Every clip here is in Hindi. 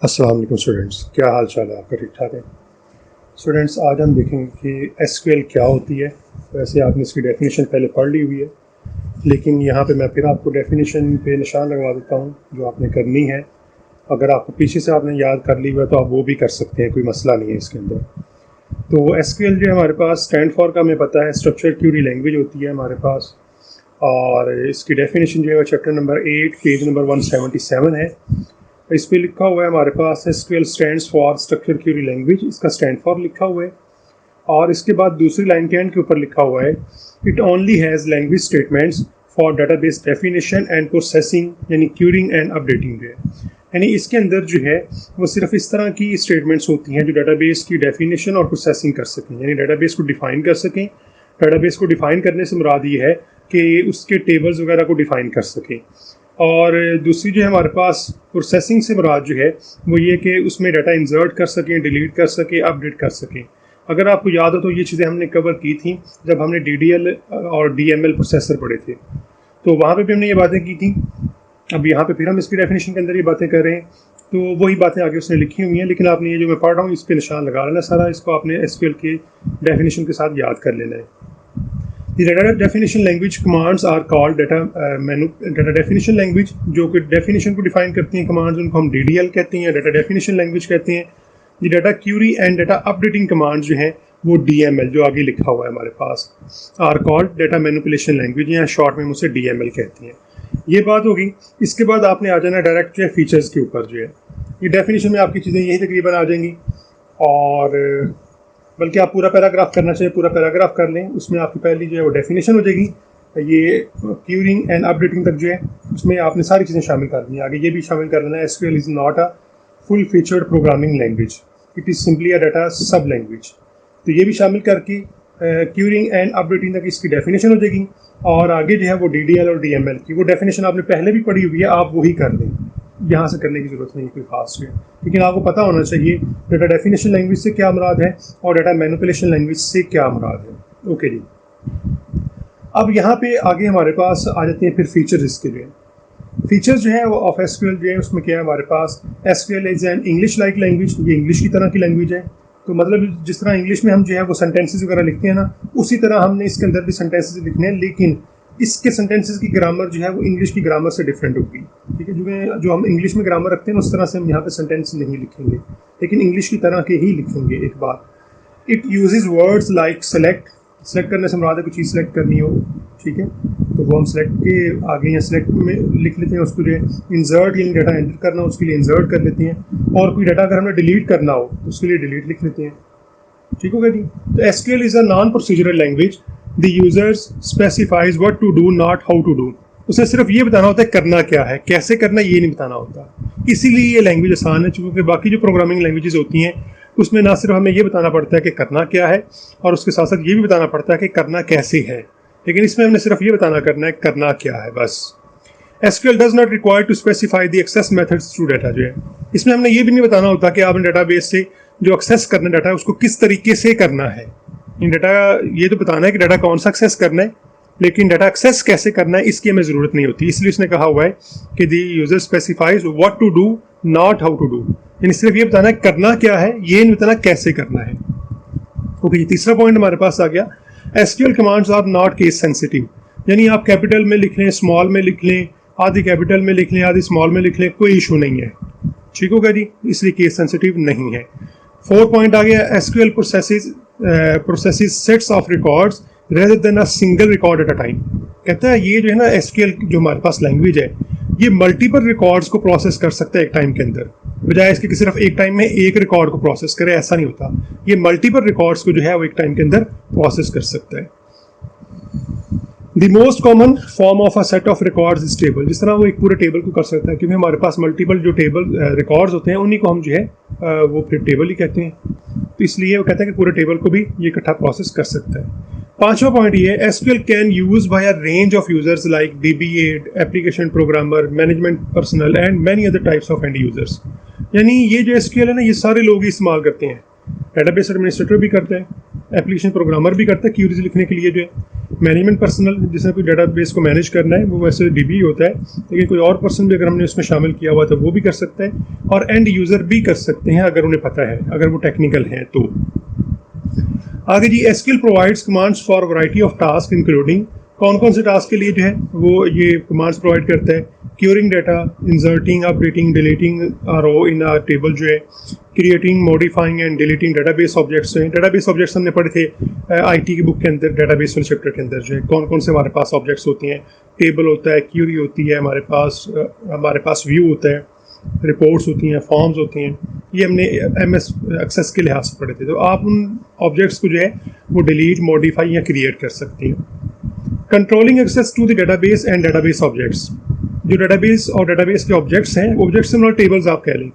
अस्सलाम वालेकुम स्टूडेंट्स, क्या हाल चाल है आपका? ठीक ठाक है स्टूडेंट्स। आज हम देखेंगे कि एसक्यूएल क्या होती है। वैसे आपने इसकी डेफिनेशन पहले पढ़ ली हुई है, लेकिन यहाँ पे मैं फिर आपको डेफिनेशन पे निशान लगवा देता हूँ जो आपने करनी है। अगर आपको पीछे से आपने याद कर ली हुआ है तो आप वो भी कर सकते हैं, कोई मसला नहीं है इसके अंदर। तो एसक्यूएल जो है हमारे पास स्टैंड फॉर का हमें पता है, स्ट्रक्चर क्यूरी लैंग्वेज होती है हमारे पास। और इसकी डेफिनेशन जो है चैप्टर नंबर 8 पेज नंबर 177 है। इस पर लिखा हुआ है हमारे पास SQL stands for structure query language, इसका स्टैंड फॉर लिखा हुआ है। और इसके बाद दूसरी लाइन के एंड के ऊपर लिखा हुआ है it only has language statements for database definition and processing, यानी क्यूरिंग एंड अपडेटिंग है। यानी इसके अंदर जो है वो सिर्फ इस तरह की स्टेटमेंट्स होती हैं जो डाटाबेस की डेफिनेशन और प्रोसेसिंग कर सकें, यानी डाटाबेस को डिफ़ाइन कर सकें। डाटाबेस को डिफ़ाइन करने से मुराद ये है कि उसके टेबल्स वगैरह को डिफ़ाइन कर सकें। और दूसरी जो है हमारे पास प्रोसेसिंग से मुराद जो है वो ये कि उसमें डाटा इंसर्ट कर सकें, डिलीट कर सकें, अपडेट कर सकें। अगर आपको याद हो तो ये चीज़ें हमने कवर की थी जब हमने DDL और DML प्रोसेसर पढ़े थे, तो वहाँ पे भी हमने ये बातें की थी। अब यहाँ पे फिर हम इसकी डेफिनेशन के अंदर ये बातें कर रहे हैं, तो वही बातें आगे उसने लिखी हुई हैं, लेकिन आपने ये जो मैं पढ़ रहा हूँ इस पर निशान लगा लेना सारा। इसको आपने SQL के डेफिनेशन के साथ याद कर लेना है। The data definition language commands are called data definition language, जो कि definition को define करती हैं commands, उनको हम DDL कहते हैं, data definition language कहते हैं। The data query and data updating commands जो हैं वो DML, जो आगे लिखा हुआ है हमारे पास, are called data manipulation language, या शॉर्ट में उसे DML कहते हैं। ये बात होगी। इसके बाद आपने आ जाना डायरेक्ट जो है फीचर्स के ऊपर। जो है ये डेफिनेशन में आपकी चीज़ें यही तकरीबन आ जाएंगी, और बल्कि आप पूरा पैराग्राफ करना चाहिए, पूरा पैराग्राफ कर लें। उसमें आपकी पहली जो है वो डेफिनेशन हो जाएगी, ये क्यूरिंग एंड अपडेटिंग तक जो है उसमें आपने सारी चीज़ें शामिल कर दी हैं। आगे ये भी शामिल कर लेना है, SQL is not a full featured programming language, it is simply a data सब लैंग्वेज। तो ये भी शामिल करके क्यूरिंग एंड अपडेटिंग तक इसकी डेफिनेशन हो जाएगी। और आगे जो है वो DDL और DML की वो डेफिनेशन आपने पहले भी पढ़ी हुई है, आप वही कर दें, यहाँ से करने की ज़रूरत नहीं कोई खास है। लेकिन आपको पता होना चाहिए डाटा डेफिनेशन लैंग्वेज से क्या मुराद है और डाटा मैनिपुलेशन लैंग्वेज से क्या मुराद है। ओके जी, अब यहाँ पे आगे हमारे पास आ जाते हैं फिर फीचर्स। इसके जो है फीचर्स जो है वो ऑफ एसक्यूएल जो है उसमें क्या है हमारे पास, SQL is an English like language, ये इंग्लिश की तरह की लैंग्वेज है। तो मतलब जिस तरह इंग्लिश में हम जो है वो सेंटेंसेस वगैरह लिखते हैं ना, उसी तरह हमने इसके अंदर भी सेंटेंसेस लिखने हैं, लेकिन इसके सेंटेंसेस की ग्रामर जो है वो इंग्लिश की ग्रामर से डिफरेंट होगी। ठीक है, जो हम इंग्लिश में ग्रामर रखते हैं उस तरह से हम यहाँ पे सेंटेंस नहीं लिखेंगे, लेकिन इंग्लिश की तरह के ही लिखेंगे। एक बात, it uses words like select, select करने से मुराद है कोई चीज़ सेलेक्ट करनी हो, ठीक है, तो वो हम सेलेक्ट के आगे या सेलेक्ट में लिख लेते हैं। उसको जो है इंसर्ट, यानी डाटा एंटर करना, उसके लिए इंसर्ट कर लेते हैं। और कोई डाटा अगर हमें डिलीट करना हो तो उसके लिए डिलीट लिख लेते हैं। ठीक हो गया जी। तो SQL is a non procedural language, the users specifies what to do not how to do. उसे सिर्फ ये बताना होता है करना क्या है, कैसे करना ये नहीं बताना होता। इसीलिए ये लैंग्वेज आसान है, क्योंकि बाकी जो प्रोग्रामिंग लैंग्वेजेस होती हैं उसमें ना सिर्फ हमें ये बताना पड़ता है कि करना क्या है, और उसके साथ साथ ये भी बताना पड़ता है कि करना कैसे है, लेकिन इसमें हमने सिर्फ ये बताना करना है करना क्या है बस। SQL does not require to specify the access methods to data. जो है इसमें हमने ये भी नहीं बताना होता कि आपने डाटाबेस से जो एक्सेस करना डाटा है उसको किस तरीके से करना है। डाटा ये तो बताना है कि डाटा कौन सा एक्सेस करना है, लेकिन डाटा एक्सेस कैसे करना है इसकी हमें ज़रूरत नहीं होती। इसलिए उसने कहा हुआ है कि the user specifies what to do not how to do, यानी सिर्फ ये बताना है करना क्या है, ये नहीं बताना कैसे करना है। ओके, तीसरा पॉइंट हमारे पास आ गया, SQL commands are not case sensitive, यानी आप कैपिटल में लिख लें, स्मॉल में लिख लें, आधी कैपिटल में लिख लें, आधी स्मॉल में लिख लें, कोई इशू नहीं है। ठीक होगा जी, इसलिए केस सेंसिटिव नहीं है। 4 पॉइंट आ गया, SQL processes sets of records rather than a single record at a time. कहता है ये जो है ना एसक्यूएल जो हमारे पास लैंग्वेज है ये मल्टीपल रिकॉर्ड्स को प्रोसेस कर सकता है एक टाइम के अंदर, बजाय इसके कि सिर्फ एक टाइम में एक रिकॉर्ड को प्रोसेस करे, ऐसा नहीं होता। ये मल्टीपल रिकॉर्ड्स को जो है वो एक टाइम के अंदर प्रोसेस कर सकता है। The most common form of a set of records is table, जिस तरह वो एक पूरे टेबल को कर सकता है, क्योंकि हमारे पास मल्टीपल जो टेबल रिकॉर्ड्स होते हैं उन्हीं को हम जो है वो फिर टेबल ही कहते हैं। तो इसलिए वो कहता है कि पूरे टेबल को भी ये इकट्ठा प्रोसेस कर सकता है। 5वां पॉइंट ये है, SQL can use by a range of users like DBA, application programmer, management personal and many other types of and users. यानी ये जो एसक्यूएल है ना ये सारे लोग ही इस्तेमाल करते हैं। डेटाबेस एडमिनिस्ट्रेटर भी करता है, एप्लीकेशन प्रोग्रामर भी करता है क्यूरीज लिखने के लिए जो है, मैनेजमेंट पर्सनल, जिसने कोई डेटाबेस को मैनेज करना है वो वैसे डीबी होता है, लेकिन कोई और पर्सन भी अगर हमने उसमें शामिल किया हुआ तो वो भी कर सकता है, और एंड यूज़र भी कर सकते हैं अगर उन्हें पता है, अगर वो टेक्निकल हैं तो। आगे जी, SQL provides commands for variety of task including, कौन कौन से टास्क के लिए जो है वो ये कमांड्स प्रोवाइड करता है? Querying data, inserting, updating, deleting row in a table जो है, creating, modifying and deleting database objects हैं। डेटाबेस ऑब्जेक्ट्स हमने पढ़े थे आईटी की बुक के अंदर, डेटाबेस वाले चैप्टर के अंदर जो है कौन कौन से हमारे पास ऑब्जेक्ट्स होते हैं। टेबल होता है, क्यूरी होती है, हमारे पास व्यू होता है, रिपोर्ट्स होती हैं, फॉर्म्स होती हैं। ये हमने एमएस एक्सेस के लिहाज से पढ़े थे। तो आप उन ऑब्जेक्ट्स को जो है वो डिलीट, मॉडिफाई या क्रिएट कर सकते हैं। Controlling access to the database and database objects, जो डेटाबेस और डेटाबेस के ऑब्जेक्ट्स हैं, ऑब्जेक्ट्स से मतलब टेबल्स आप कह लें,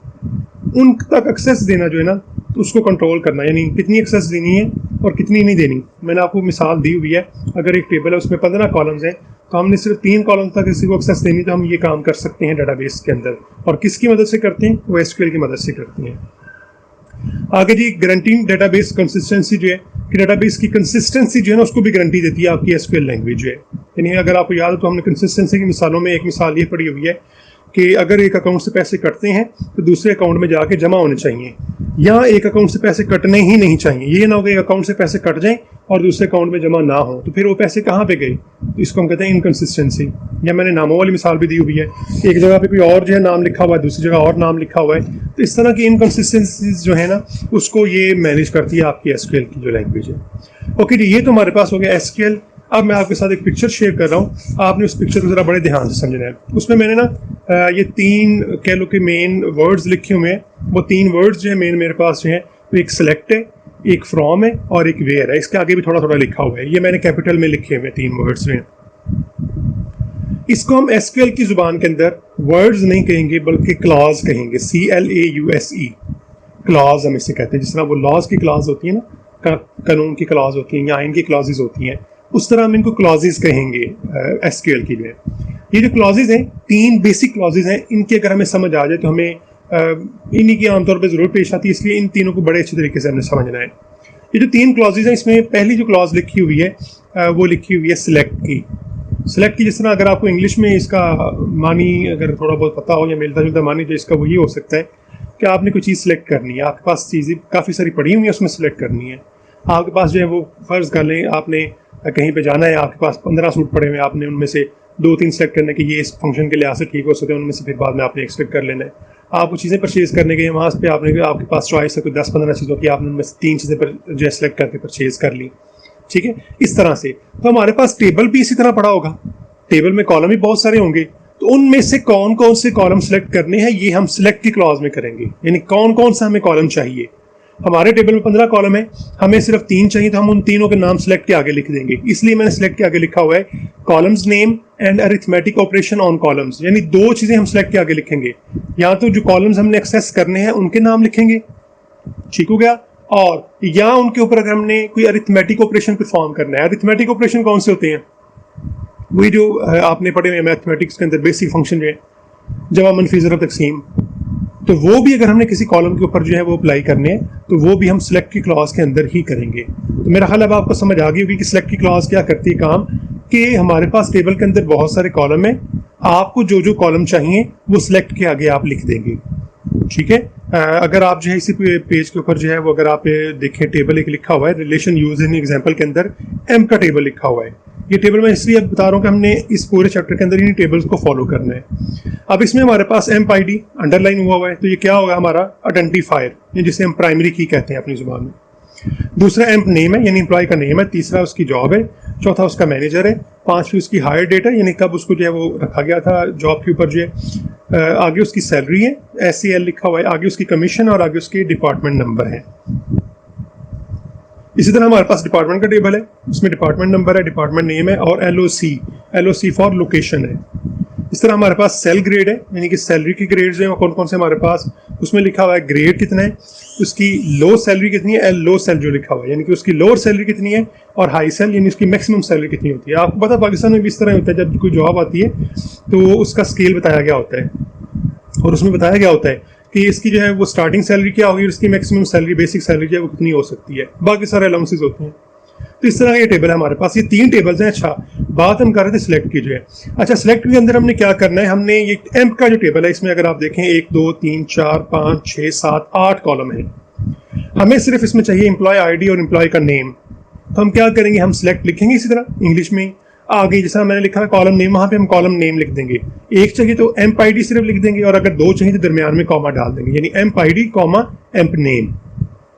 उन तक एक्सेस देना जो है ना, तो उसको कंट्रोल करना, यानी कितनी एक्सेस देनी है और कितनी नहीं देनी। मैंने आपको मिसाल दी हुई है, अगर एक टेबल है उसमें 15 कॉलम्स हैं तो हमने सिर्फ 3 कॉलम तक किसी को एक्सेस देनी, तो हम ये काम कर सकते हैं डेटाबेस के अंदर। और किसकी मदद से करते हैं? वो एसक्यूएल की मदद से करते हैं। आगे जी, गारंटिंग डेटाबेस कंसिस्टेंसी जो है, कि डेटाबेस की कंसिस्टेंसी जो है ना उसको भी गारंटी देती है आपकी एसक्यूएल लैंग्वेज जो है। यानी अगर आपको याद हो तो हमने कंसिस्टेंसी की मिसालों में एक मिसाल ये पड़ी हुई है कि अगर एक अकाउंट से पैसे कटते हैं तो दूसरे अकाउंट में जाके जमा होने चाहिए, या एक अकाउंट से पैसे कटने ही नहीं चाहिए। ये ना हो कि एक अकाउंट से पैसे कट जाएं और दूसरे अकाउंट में जमा ना हो, तो फिर वो पैसे कहाँ पे गए? तो इसको हम कहते हैं इनकंसिस्टेंसी। या मैंने नामों वाली मिसाल भी दी हुई है, एक जगह पे कोई और जो है नाम लिखा हुआ है, दूसरी जगह और नाम लिखा हुआ है। तो इस तरह की इनकंसिस्टेंसीज जो है ना, उसको ये मैनेज करती है आपकी एसक्यूएल की जो लैंग्वेज है। ओके जी, ये तो हमारे पास हो गया एसक्यूएल। अब मैं आपके साथ एक पिक्चर शेयर कर रहा हूँ, आपने उस पिक्चर को ज़रा बड़े ध्यान से समझना है। उसमें मैंने ना ये 3 कह लो कि मेन वर्ड्स लिखे हुए हैं। वो 3 वर्ड्स जो है मेन मेरे पास जो है, तो एक सेलेक्ट है, एक फ्रॉम है और एक वेयर है। इसके आगे भी थोड़ा थोड़ा लिखा हुआ है, ये मैंने कैपिटल में लिखे हुए 3 वर्ड्स हैं। इसको हम एसक्यूएल की ज़ुबान के अंदर वर्ड्स नहीं कहेंगे बल्कि क्लॉज कहेंगे, CLAUSE, क्लॉज हम इसे कहते हैं। जिस तरह वो लॉज की क्लॉज होती है ना, कानून की क्लॉज होती हैं या आइन की क्लॉजेज होती हैं, उस तरह हम इनको क्लॉजेज कहेंगे एसक्यूएल की जो है। ये जो क्लॉजेज हैं, 3 बेसिक क्लॉजेज हैं, इनकी अगर हमें समझ आ जाए तो हमें इन्हीं की आमतौर पर ज़रूरत पेश आती है, इसलिए इन तीनों को बड़े अच्छे तरीके से हमने समझना है। ये जो 3 क्लॉजेज हैं, इसमें पहली जो क्लॉज लिखी हुई है वो लिखी हुई है सिलेक्ट की। सिलेक्ट की, जिस तरह अगर आपको इंग्लिश में इसका मानी अगर थोड़ा बहुत पता हो या मिलता जुलता मानी, तो इसका वो ये हो सकता है कि आपने कोई चीज़ सेलेक्ट करनी है, आपके पास चीज़ें काफ़ी सारी पड़ी हुई हैं, उसमें सेलेक्ट करनी है। आपके पास जो है वो फ़र्ज़ कर लें आपने कहीं पे जाना है, आपके पास 15 सूट पड़े हुए हैं, आपने उनमें से 2-3 सेलेक्ट करने के ये इस फंक्शन के लिहाज से ठीक हो सकते हैं, उनमें से फिर बाद में आपने एक्सपेक्ट कर लेना है। आप वो चीज़ें परचेज करने के वहाँ पे आपके पास चॉइस है कोई 10-15 चीज़ों की, आपने उनमें से 3 चीज़ें पर जो है सेलेक्ट करके परचेज कर ली, ठीक है, इस तरह से। तो हमारे पास टेबल भी इसी तरह पड़ा होगा, टेबल में कॉलम भी बहुत सारे होंगे, तो उनमें से कौन कौन से कॉलम सेलेक्ट करने हैं ये हम सिलेक्ट की क्लॉज में करेंगे। यानी कौन कौन सा हमें कॉलम चाहिए। हमारे टेबल में 15 कॉलम है, हमें सिर्फ 3 चाहिए, तो हम उन तीनों के नाम सेलेक्ट के आगे लिख देंगे। इसलिए मैंने सेलेक्ट के आगे लिखा हुआ है columns name and arithmetic operation on columns. यानी 2 चीज़ें हम सेलेक्ट के आगे लिखेंगे, या तो जो कॉलम्स हमने एक्सेस करने हैं उनके नाम लिखेंगे, ठीक हो गया, और या उनके ऊपर अगर हमने कोई अरिथमेटिक ऑपरेशन परफॉर्म करना है। अरिथमेटिक ऑपरेशन कौन से होते हैं? वही जो आपने पढ़े हुए मैथमेटिक्स के अंदर बेसिक फंक्शन जो है, जमा, मनफी, ज़रब, तकसीम, तो वो भी अगर हमने किसी कॉलम के ऊपर जो है वो अप्लाई करने हैं तो वो भी हम सिलेक्ट की क्लॉज के अंदर ही करेंगे। तो मेरा ख्याल अब आपको समझ आ गई होगी कि सिलेक्ट की क्लॉज क्या करती है काम, कि हमारे पास टेबल के अंदर बहुत सारे कॉलम हैं, आपको जो जो कॉलम चाहिए वो सिलेक्ट के आगे आप लिख देंगे, ठीक है। अगर आप जो है इसी पेज के ऊपर जो है वो अगर आप देखें, टेबल एक लिखा हुआ है रिलेशन यूज इन एग्जाम्पल के अंदर एम का टेबल लिखा हुआ है। ये टेबल मैं इसलिए बता रहा हूँ कि हमने इस पूरे चैप्टर के अंदर इन्हीं टेबल्स को फॉलो करना है। अब इसमें हमारे पास एम्प आईडी अंडरलाइन हुआ है, तो ये क्या होगा हमारा आइडेंटिफायर, जिसे हम प्राइमरी की कहते हैं अपनी जुबान में। दूसरा एम्प नेम है, यानी एम्प्लॉय का नेम है। तीसरा उसकी जॉब है। चौथा उसका मैनेजर है। पांचवी उसकी हायर डेट है, यानी कब उसको जो है वो रखा गया था जॉब के ऊपर जो है। आगे उसकी सैलरी है, SCL लिखा हुआ है। आगे उसकी कमीशन और आगे उसके डिपार्टमेंट नंबर है। इसी तरह हमारे पास डिपार्टमेंट का टेबल है, उसमें डिपार्टमेंट नंबर है, डिपार्टमेंट नेम है और LOC फॉर लोकेशन है। इस तरह हमारे पास सेल ग्रेड है, यानी कि सैलरी की ग्रेड्स हैं कौन कौन से हमारे पास, उसमें लिखा हुआ है ग्रेड कितना है, उसकी लो सैलरी कितनी है, लो सेल जो लिखा हुआ है, यानी कि उसकी लोअर सैलरी कितनी है, और हाई सेल यानी उसकी मैक्सिमम सैलरी कितनी होती है। आपको पता पाकिस्तान में भी इस तरह होता है, जब कोई जॉब आती है तो उसका स्केल बताया गया होता है और उसमें बताया गया होता है कि इसकी जो है वो स्टार्टिंग सैलरी क्या होगी और इसकी मैक्सिमम सैलरी बेसिक सैलरी जो है वो कितनी हो सकती है, बाकी सारे अलाउंसेस होते हैं। तो इस तरह का ये टेबल है हमारे पास, ये 3 टेबल्स हैं। अच्छा, बात हम कर रहे थे सिलेक्ट की जो है। अच्छा, सिलेक्ट के अंदर हमने क्या करना है, हमने ये एम्प का जो टेबल है इसमें अगर आप देखें 1 2 3 4 5 6 7 8 कॉलम है। हमें सिर्फ इसमें चाहिए एम्प्लॉय आईडी और एम्प्लॉय का नेम। तो हम क्या करेंगे, हम सिलेक्ट लिखेंगे इसी तरह इंग्लिश में आगे जैसा मैंने लिखा है कॉलम नेम, वहां पे हम कॉलम नेम लिख देंगे। एक चाहिए तो एम्प आईडी सिर्फ लिख देंगे, और अगर 2 चाहिए तो दरमियान में कॉमा डाल देंगे, यानी amp ID comma amp name.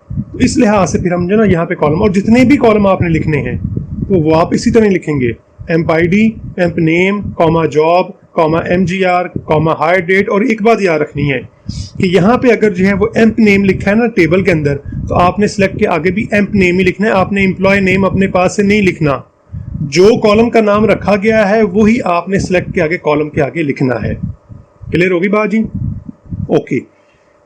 तो इस लिहाज से फिर हम जो ना यहाँ पे कॉलम, और जितने भी कॉलम आपने लिखने हैं तो वो आप इसी तरह लिखेंगे, emp ID, emp name, comma job, comma MGR, comma hire date. और एक बात याद रखनी है कि यहाँ पे अगर जो है वो एम्प नेम लिखा है ना टेबल के अंदर, तो आपने सिलेक्ट के आगे भी एम्प नेम ही लिखना है, आपने एम्प्लॉय नेम अपने पास से नहीं लिखना। जो कॉलम का नाम रखा गया है वही आपने सिलेक्ट के आगे कॉलम के आगे लिखना है। क्लियर होगी बात जी? ओके,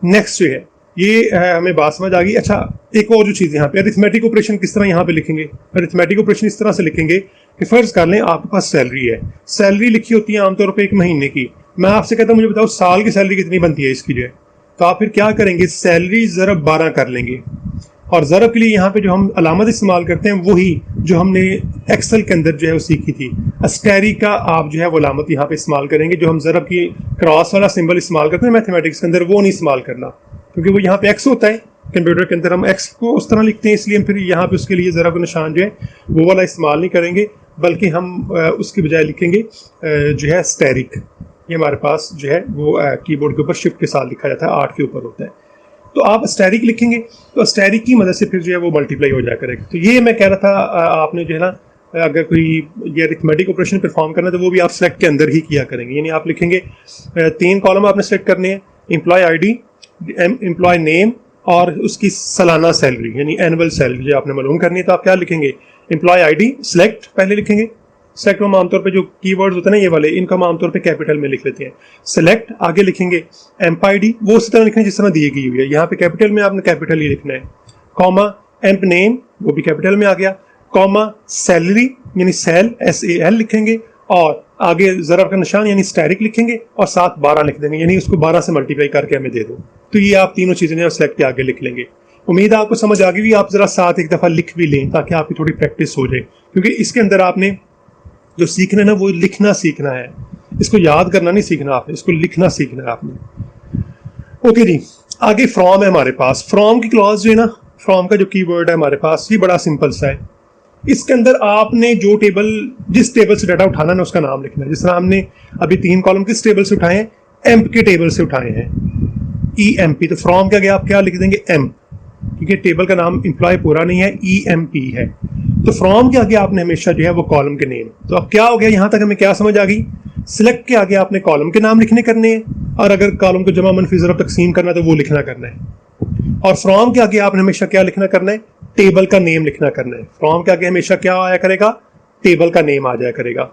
नेक्स्ट जो है ये हमें बात समझ आ गई। अच्छा, एक और जो चीज़ यहाँ पे, अरिथमेटिक ऑपरेशन किस तरह यहाँ पे लिखेंगे। अरिथमेटिक ऑपरेशन इस तरह से लिखेंगे कि फर्ज कर लें आपके पास सैलरी है, सैलरी लिखी होती है आमतौर पर 1 महीने की। मैं आपसे कहता हूँ मुझे बताओ साल की सैलरी कितनी बनती है इसकी जो है, तो आप फिर क्या करेंगे, सैलरी ज़रब 12 कर लेंगे। और ज़रब के लिए यहाँ पे जो हम अलामत इस्तेमाल करते हैं वही जो हमने एक्सेल के अंदर जो है वो सीखी थी, अस्टेरी का आप जो है वो अलामत यहाँ पे इस्तेमाल करेंगे। जो हम ज़रब की क्रॉस वाला सिंबल इस्तेमाल करते हैं मैथमेटिक्स के अंदर, वो नहीं इस्तेमाल करना, क्योंकि वो यहाँ पे एक्स होता है कंप्यूटर के अंदर, हम एक्स को उस तरह लिखते हैं, इसलिए हम फिर यहाँ पे उसके लिए ज़रब का निशान जो है वो वाला इस्तेमाल नहीं करेंगे, बल्कि हम उसके बजाय लिखेंगे जो है स्टेरिक। ये हमारे पास जो है वो कीबोर्ड के ऊपर शिफ्ट के साथ लिखा जाता है, 8 के ऊपर होता है। तो आप स्टेरिक लिखेंगे तो स्टेरिक की मदद से फिर जो है वो मल्टीप्लाई हो जाया करेगा। तो ये मैं कह रहा था आपने जो है ना, अगर कोई ये अरिथमेटिक ऑपरेशन परफॉर्म करना है तो वो भी आप सेलेक्ट के अंदर ही किया करेंगे। यानी आप लिखेंगे 3 कॉलम आपने सेलेक्ट करने हैं, एम्प्लॉय आईडी, एम्प्लॉय नेम और उसकी सालाना सैलरी यानी एनुअल सैलरी जो आपने मालूम करनी है। तो आप क्या लिखेंगे, एम्प्लॉय आईडी सेलेक्ट पहले लिखेंगे। सेलेक्ट में आमतौर पे जो कीवर्ड्स होते हैं ना ये वाले, इनका हम आमतौर पे कैपिटल में लिख लेते हैं। सेलेक्ट आगे लिखेंगे एम्प आईडी, वो उसी तरह लिखेंगे जिस तरह दी गई हुई है, यहाँ पे कैपिटल में आपने कैपिटल ही लिखना है। कॉमा एम्प नेम, वो भी कैपिटल में आ गया। कॉमा सैलरी यानी सेल SAL लिखेंगे, और आगे ज़रब का निशान यानी स्टेरिक लिखेंगे, और साथ 12 लिख देंगे, यानी उसको 12 से मल्टीप्लाई करके हमें दे दो। तो ये आप तीनों चीज़ें सेलेक्ट के आगे लिख लेंगे। उम्मीद है आपको समझ आ गई, आप जरा साथ एक दफ़ा लिख भी लें ताकि आपकी थोड़ी प्रैक्टिस हो जाए, क्योंकि इसके अंदर आपने जो सीखना है ना वो लिखना सीखना है, इसको याद करना नहीं सीखना आपने, इसको लिखना सीखना है आपने। ओके जी, आगे फ्रॉम है हमारे पास। फ्रॉम की क्लॉज जो है ना, फ्रॉम का जो कीवर्ड है हमारे पास ये बड़ा सिंपल सा है। इसके अंदर आपने जो टेबल, जिस टेबल से डाटा उठाना है उसका नाम लिखना है। जिस तरह हमने अभी 3 कॉलम किस टेबल से उठाए हैं, एम्प के टेबल से उठाए हैं, EMP। तो फ्रॉम के आगे आप क्या लिख देंगे, एम्प, क्योंकि टेबल का नाम एम्प्लॉय पूरा नहीं है, EMP है। तो फ्रॉम के आगे आपने हमेशा जो है वो कॉलम के नेम। तो अब क्या हो गया, यहां तक हमें क्या समझ आ गई, सिलेक्ट के आगे आपने कॉलम के नाम लिखने करने हैं, और अगर कॉलम को जमा मनफी ज़रब तकसीम करना है तो वो लिखना करना है। और फ्रॉम के आगे आपने हमेशा क्या लिखना करना है, टेबल का नेम लिखना करना है। फ्रॉम के आगे हमेशा क्या आया करेगा, टेबल का नेम आ जाया करेगा।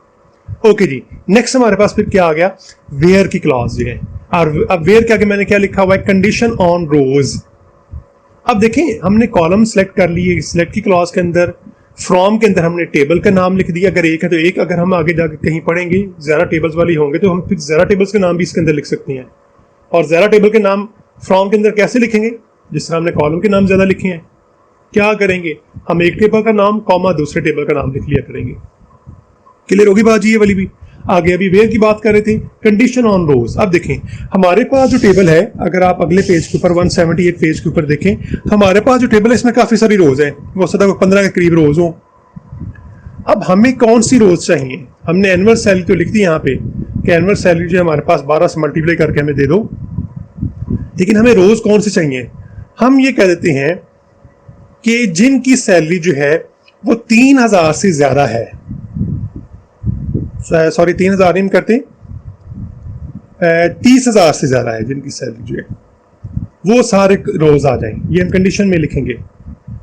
ओके जी, नेक्स्ट हमारे पास फिर क्या आ गया, वेयर की क्लॉज जो है। और अब वेयर के आगे मैंने क्या लिखा हुआ है, कंडीशन ऑन रोज। अब देखें हमने कॉलम सेलेक्ट कर लिए, सिलेक्ट की क्लॉज के अंदर फ्रॉम के अंदर हमने टेबल का नाम लिख दिया, अगर एक है तो एक, अगर हम आगे जाकर कहीं पढ़ेंगे ज़्यादा टेबल्स वाली होंगे तो हम फिर ज़्यादा टेबल्स के नाम भी इसके अंदर लिख सकते हैं। और ज़्यादा टेबल के नाम फ्रॉम के अंदर कैसे लिखेंगे, जिस तरह हमने कॉलम के नाम ज़्यादा लिखे हैं, क्या करेंगे, हम एक टेबल का नाम कॉमा दूसरे टेबल का नाम लिख लिया करेंगे। क्लियर होगी बात जी ये वाली भी। आगे अभी वेयर की बात कर रहे थे, कंडीशन ऑन रोज। अब देखें हमारे पास जो टेबल है, अगर आप अगले पेज के ऊपर 178 पेज के ऊपर देखें, हमारे पास जो टेबल है इसमें काफी सारी रोज है, वो सदा 15 के करीब रोज हो। अब हमें कौन सी रोज चाहिए, हमने एनुअल सैलरी तो लिख दी यहाँ पे कि एनुअल सैलरी जो है हमारे पास 12 से मल्टीप्लाई करके हमें दे दो, लेकिन हमें रोज कौन सी चाहिए। हम ये कह देते हैं कि जिनकी सैलरी जो है वो 3000 से ज्यादा है, सॉरी 3000 नहीं करते, 30,000 से ज्यादा है जिनकी सैलरी जो है, वो सारे रोज आ जाएं। ये हम कंडीशन में लिखेंगे।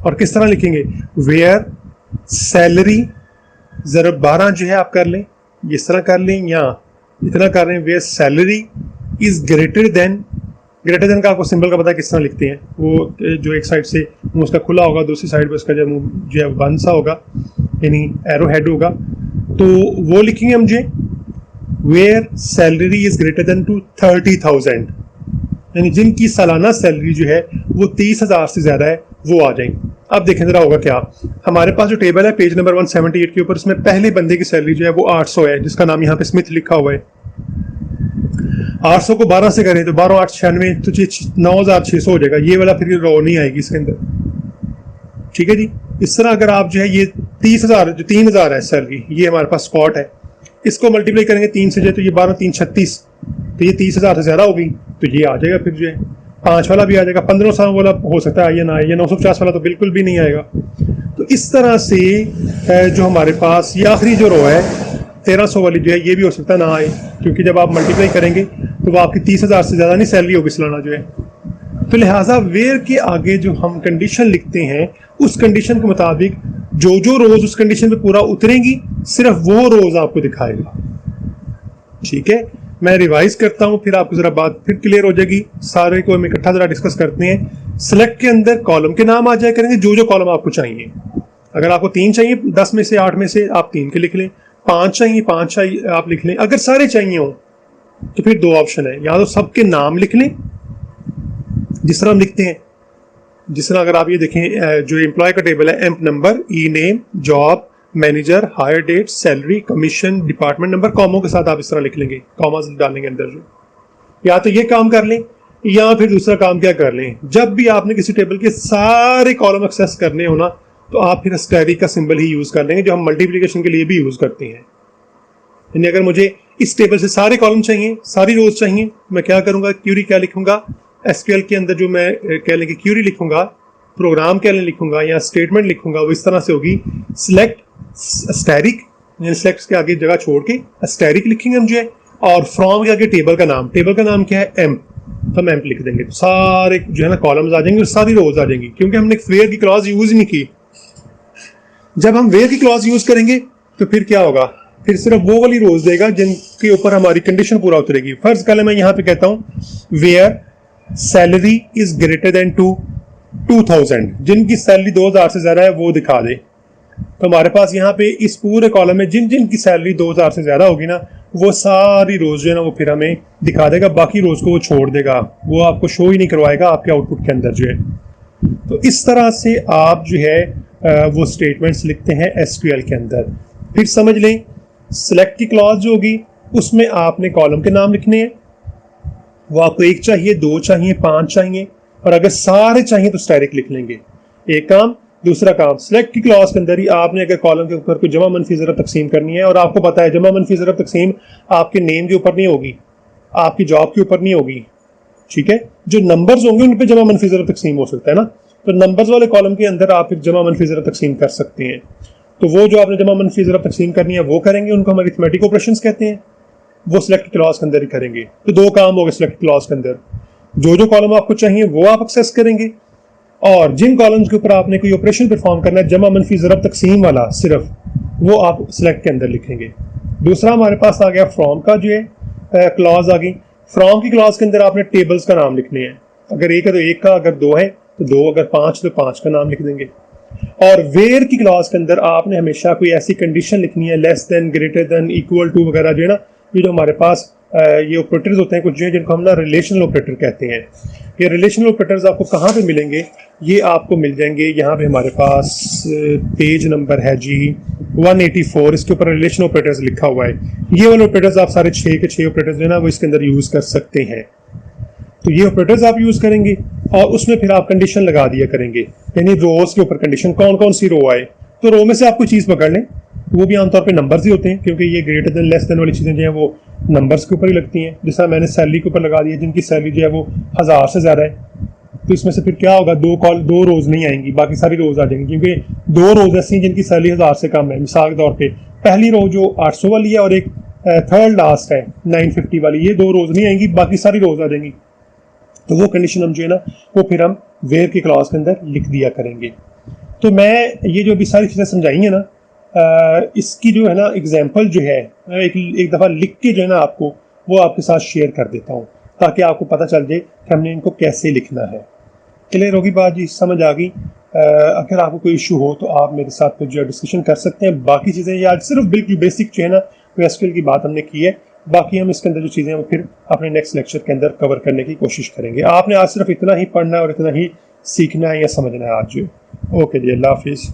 और किस तरह लिखेंगे, वेयर सैलरी ज़रब 12 जो है आप कर लें, इस तरह कर लें या इतना कर लें, where salary is greater than. Greater than का आपको सिंबल का पता है किस तरह लिखते हैं, वो जो एक साइड से मुंह उसका खुला होगा, दूसरी साइड पे उसका जो मुंह जो है बंद सा होगा, यानी एरो हेड होगा, तो वो लिखेंगे हम जो where salary is greater than to 30,000, यानी जिनकी सालाना सैलरी जो है वो 30,000 से ज़्यादा है वो आ जाएंगे। अब देखें जरा होगा क्या। हमारे पास जो टेबल है पेज नंबर 178 के ऊपर, उसमें पहले बंदे की सैलरी जो है वो 800 है, जिसका नाम यहाँ पे स्मिथ लिखा हुआ है। 800 को 12 से करें तो 12 8 96, तो 9600 हो जाएगा। ये वाला फिर रो नहीं आएगी इसके अंदर, ठीक है जी। इस तरह अगर आप जो है ये 30,000 जो 3000 है सैलरी, ये हमारे पास स्पॉट है, इसको मल्टीप्लाई करेंगे 3 से जो, तो ये 12 3 36, तो ये 30,000 से ज्यादा होगी, तो ये आ जाएगा। फिर जो है 5 वाला भी आ जाएगा, 1500 वाला हो सकता है या ना आए, या 950 वाला तो बिल्कुल भी नहीं आएगा। तो इस तरह से जो हमारे पास ये आखिरी जो रो है 1300 वाली जो है, ये भी हो सकता है ना आए, क्योंकि जब आप मल्टीप्लाई करेंगे तो वो आपकी 30,000 से ज़्यादा नहीं सैलरी होगी सालाना जो है। तो लिहाजा वेयर के आगे जो हम कंडीशन लिखते हैं, उस कंडीशन के मुताबिक जो जो रोज उस कंडीशन पे पूरा उतरेंगी, सिर्फ वो रोज आपको दिखाएगा, ठीक है। मैं रिवाइज करता हूं, फिर आपको जरा बात फिर क्लियर हो जाएगी। सारे को हम इकट्ठा जरा डिस्कस करते हैं। सिलेक्ट के अंदर कॉलम के नाम आ जाए करेंगे, जो जो कॉलम आपको चाहिए। अगर आपको 3 चाहिए 10 में से 8 में से, आप 3 के लिख लें। 5 चाहिए 5 चाहिए आप लिख लें। अगर सारे चाहिए हो तो फिर 2 ऑप्शन है, या तो सबके नाम लिख लें जिस तरह हम लिखते हैं, जिस तरह अगर आप ये देखें जो एम्प्लॉय का टेबल है, emp number, E name, job, manager, hire date, salary, commission, department number, कॉमों के साथ आप इस तरह लिख लेंगे, कॉमास डालेंगे अंदर जो। या तो ये काम कर लें, या फिर दूसरा काम क्या कर लें, जब भी आपने किसी टेबल के सारे कॉलम एक्सेस करने हो ना, तो आप फिर स्टैरिक का सिंबल ही यूज कर लेंगे, जो हम मल्टीप्लिकेशन के लिए भी यूज करते हैं। यानी अगर मुझे इस टेबल से सारे कॉलम चाहिए, सारी रोज चाहिए, मैं क्या करूंगा, क्यूरी क्या लिखूंगा, एसक्यूएल के अंदर जो मैं कह लें कि क्यूरी लिखूंगा, प्रोग्राम क्या लिखूंगा या स्टेटमेंट लिखूंगा, वो इस तरह से होगी, सिलेक्ट स्टैरिक, यानी सिलेक्ट के आगे जगह छोड़ के स्टैरिक लिखेंगे हम जो है, और फ्रॉम के आगे टेबल का नाम क्या है, एम, तो हम एम्प लिख देंगे, तो सारे जो है ना कॉलम्स आ जाएंगे और सारी रोज आ जाएंगी, क्योंकि हमने वेयर की क्लॉज यूज नहीं की। जब हम वेयर की क्लॉज यूज करेंगे तो फिर क्या होगा, फिर सिर्फ वो वाली रोज देगा जिनके ऊपर हमारी कंडीशन पूरा उतरेगी। फर्ज कर मैं यहां पे कहता हूं where salary is greater than 2000, जिनकी सैलरी 2000 से ज्यादा है वो दिखा दे। तो हमारे पास यहाँ पे इस पूरे कॉलम में जिन जिन की सैलरी 2000 से ज्यादा होगी ना, वो सारी रोज जो है ना वो फिर हमें दिखा देगा, बाकी रोज को वो छोड़ देगा, वो आपको शो ही नहीं करवाएगा आपके आउटपुट के अंदर जो है। तो इस तरह से आप जो है वो स्टेटमेंट्स लिखते हैं एसक्यूएल के अंदर। फिर समझ लें, सिलेक्ट की क्लॉज जो होगी उसमें आपने कॉलम के नाम लिखने हैं, वो आपको 1 चाहिए, 2 चाहिए, 5 चाहिए, और अगर सारे चाहिए तो स्टैरिक लिख लेंगे। एक काम। दूसरा काम, सिलेक्ट की क्लॉज के अंदर ही आपने अगर कॉलम के ऊपर कोई जमा मनफी ज़रब तकसीम करनी है, और आपको पता है जमा मनफी ज़रब तकसीम आपके नेम के ऊपर नहीं होगी, आपकी जॉब के ऊपर नहीं होगी, ठीक है। जो नंबर्स होंगे उन पर जमा मनफी ज़रब तकसीम हो सकता है ना, तो नंबर्स वाले कॉलम के अंदर आप फिर जमा मनफी ज़रब तकसीम कर सकते हैं। तो वो जो आपने जमा मनफी ज़रब तकसीम करनी है वो करेंगे, उनको हम अरिथमेटिक ऑपरेशंस कहते हैं, वो सिलेक्ट क्लॉज के अंदर ही करेंगे। तो 2 काम हो गए सिलेक्ट क्लॉज के अंदर, जो जो कॉलम आपको चाहिए वो आप एक्सेस करेंगे, और जिन कॉलम्स के ऊपर आपने कोई ऑपरेशन परफॉर्म करना है जमा मनफी ज़रब तकसीम वाला सिर्फ, वो आप सिलेक्ट के अंदर लिखेंगे। दूसरा हमारे पास आ गया फ्रॉम का जो है क्लॉज आ गई। फ्रॉम की क्लॉज के अंदर आपने टेबल्स का नाम लिखने हैं, अगर 1 है तो 1 का, अगर 2 है तो 2, अगर 5 तो 5 का नाम लिख देंगे। और वेयर की क्लॉज के अंदर आपने हमेशा कोई ऐसी कंडीशन लिखनी है, less than, greater than, equal to वगैरह जो है ना, ये जो हमारे पास ये ऑपरेटर्स होते हैं कुछ जो है, जिनको हम ना रिलेशनल ऑपरेटर कहते हैं। ये रिलेशनल ऑपरेटर्स आपको कहाँ पे मिलेंगे, ये आपको मिल जाएंगे यहाँ पे हमारे पास पेज नंबर है जी 184, इसके ऊपर रिलेशनल ऑपरेटर्स लिखा हुआ है। ये वाले ऑपरेटर्स आप सारे 6 के 6 ऑपरेटर्स जो है ना वो इसके अंदर यूज कर सकते हैं। तो ये ऑपरेटर्स आप यूज करेंगे, और उसमें फिर आप कंडीशन लगा दिया करेंगे, यानी रोज के ऊपर कंडीशन, कौन कौन सी रो आए। तो रो में से आप कोई चीज पकड़ लें, वो भी आमतौर पे नंबर्स ही होते हैं, क्योंकि ये ग्रेटर देन, लेस देन वाली चीज़ें जो है वो नंबर्स के ऊपर ही लगती हैं। जैसा मैंने सैलरी के ऊपर लगा दिया, जिनकी सैलरी जो है वो 1000 से ज़्यादा है, तो इसमें से फिर क्या होगा, 2 रोज नहीं आएंगी, बाकी सारी रोज आ जाएंगी, क्योंकि 2 रोज ऐसी हैं जिनकी सैलरी 1000 से कम है। मिसाल के तौर पर पहली रो जो 800 वाली है, और एक थर्ड लास्ट है 950 वाली, ये 2 रोज नहीं आएंगी, बाकी सारी रोज आ जाएंगी। तो वो कंडीशन हम जो है ना वो फिर हम वेयर की क्लॉज के अंदर लिख दिया करेंगे। तो मैं ये जो अभी सारी चीज़ें समझाई हैं ना, इसकी जो है ना एग्जाम्पल जो है एक दफ़ा लिख के जो है ना आपको वो आपके साथ शेयर कर देता हूँ, ताकि आपको पता चल जाए कि हमने इनको कैसे लिखना है। क्लियर होगी बात जी, समझ आ गई। अगर आपको कोई इशू हो तो आप मेरे साथ फिर जो है डिस्कशन कर सकते हैं। बाकी चीज़ें ये आज सिर्फ बिल्कुल बेसिक जो है ना एसक्यूएल की बात हमने की है, बाकी हम इसके अंदर जो चीज़ें वो फिर अपने नेक्स्ट लेक्चर के अंदर कवर करने की कोशिश करेंगे। आपने आज सिर्फ इतना ही पढ़ना है और इतना ही सीखना है या समझना है आज जो। ओके जी, अल्लाह हाफिज़।